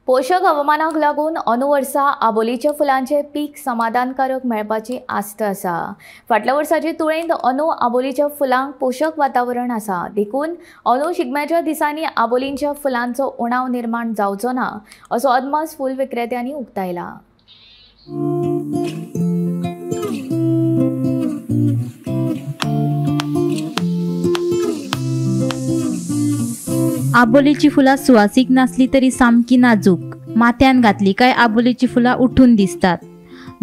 पोषक हवामानाक लागून अंदू वर्सा आबोलीच्या फुलांचे पीक समाधानकारक मेळपाची आस्त आसा। फाटल्या वर्साचे तुळेंत अंदू आबोलीच्या फुलांक पोषक वातावरण आसा, देखून अंदू शिगम्याच्या दिसांनी आबोलींच्या फुलांचो उणाव निर्माण जावचो ना असो अदमास फूल विक्रेत्यांनी उक्तायला। आबोलीची फुला सुवासीक नासली तरी सामकी नाजूक, माथ्यान घातली काय आबोलीची फुला उठून दिसतात।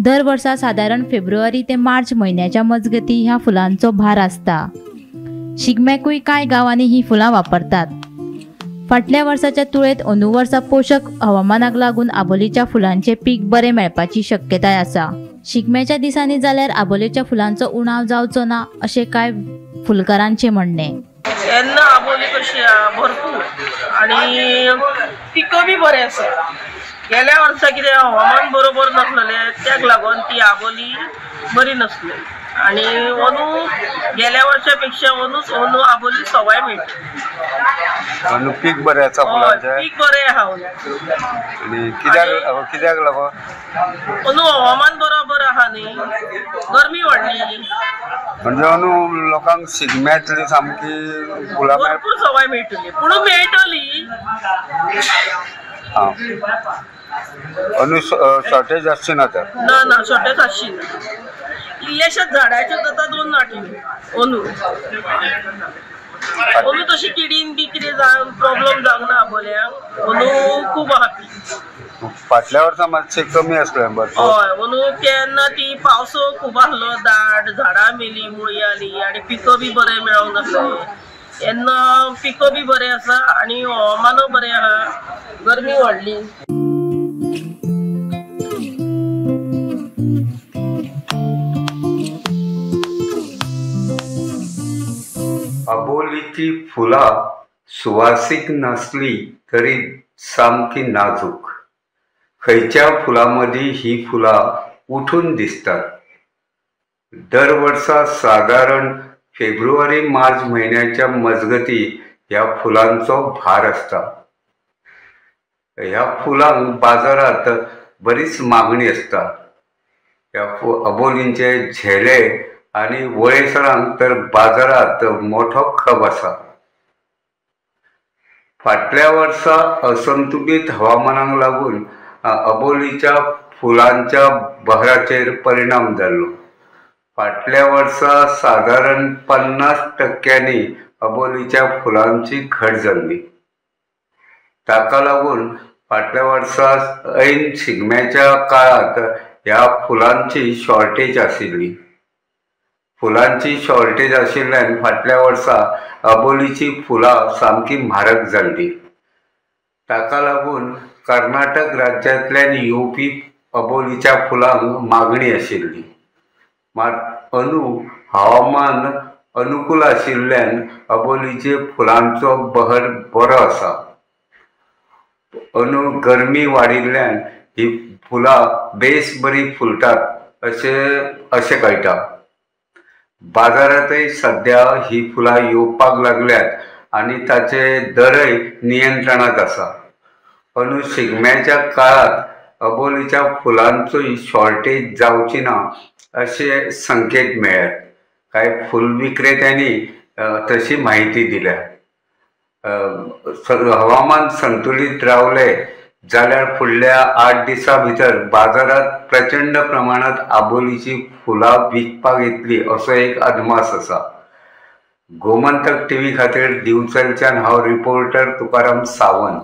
दर वर्सा साधारण फेब्रुवारी ते मार्च महिन्याच्या मजगती ह्या फुलांचो भार असता। शिगम्याकूय काय गावांनी ही फुलां वापरतात। फाटल्या वर्साच्या तुळेंत अंदू वर्सा पोषक हवामानाक लागून आबोलीच्या फुलांचे पीक बरे मेळपाची शक्यताय आसा। शिगम्याच्या दिसांनी जाल्यार आबोलीच्या फुलांचो उणाव जावचो ना अशें काय फुलकारांचे म्हणणे। येन्ना आबोली कशी भरपूर आणि पिकं बी बरें आसा। गेल्या वर्सा कितें हवामान बरोबर नासलें, त्याक लागून ती आबोली बरी नासली आणि अंदू गेल्या वर्षापेक्षा अंदू आबोली सवाय मेळटा। अंदू पीक बरें आसा फुलांचें, पीक बरें आहा आणि कित्याक लागून अंदू हवामान बरोबर आहा न्ही, गरमी वाडली म्हणजे अंदू लोकांक शिगम्यातली सामकी फुलां भरपूर सवाय मेळटली, पूण मेळटली। अंदू शॉर्टेज आसची ना तर ना शॉर्टेज आसची ना। इल्लेशेच झाडाचे जाता 2 नाटी अंदू तशी किडीन बी कितें प्रॉब्लेम जावंक ना आबोल्यांक। अंदू खूब आहा पीक। फाटल्या वर्सा मातशें कमी आसलें भरपूर। हय, अंदू केन्ना ती पावसो खूब आसलो, दाट झाडां मेली, मुळी आली आणि पिकं बी बरें मेळोंक नासलें। तेन्ना पिकं बी बरें आसा आणि हवामानूय बरें आहा, गरमी वाडली। आबोलीची फुला सुवासीक नसली तरी सामकी नाजूक। खयच्या फुलांमदी ही फुला उठून दिसतात। दर वर्सा साधारण फेब्रुवारी मार्च महिन्याच्या मजगती ह्या फुलांचो भार असता। ह्या फुलांक बाजारात बरीच मागणी असता। ह्या आबोलींचे झेले आणि वळेसरांक तर बाजारात मोठो खप आसा। फाटल्या वर्सा असंतुलित हवामानाक लागून आबोलीच्या फुलांच्या बहराचेर परिणाम जाल्लो। फाटल्या वर्सा साधारण 50% आबोलीच्या फुलांची घट जाल्ली। ताका लागून फाटल्या वर्सा ऐन शिगम्याच्या काळात ह्या फुलांची शॉर्टेज आशिल्ली। फुलांची शॉर्टेज आशिल्ल्यान फाटल्या वर्सा आबोलीची फुलां सामकी म्हारग जाल्ली। ताका लागून कर्नाटक राज्यांतल्यान येवपी आबोलीच्या फुलांक मागणी आशिल्ली। मात अंदू हवामान अनुकूल आशिल्ल्यान आबोलीचे फुलांचो बहर बरो आसा। अंदू गरमी वाडिल्ल्यान ही फुलां बेस बरी फुलतात अशें कळटा। बाजारांतय सध्या ही फुलां येवपाक लागल्यात आणि ताचे दरय नियंत्रणात आसा। अंदू शिगम्याच्या काळात आबोलीच्या फुलांचोय शॉर्टेज जावची ना अशे संकेत मेळ्ळ्यात। कांय फूल विक्रेत्यांनी तशी माहिती दिल्या। हवामान संतुलित रावले जाल्यार फुडल्या 8 दिसां भितर बाजारात प्रचंड प्रमाणात आबोलीची फुलां विकपाक येतली असो एक अदमास आसा। गोमंतक टीव्ही खातीर दिवचलच्यान हांव रिपोर्टर तुकाराम सावंत।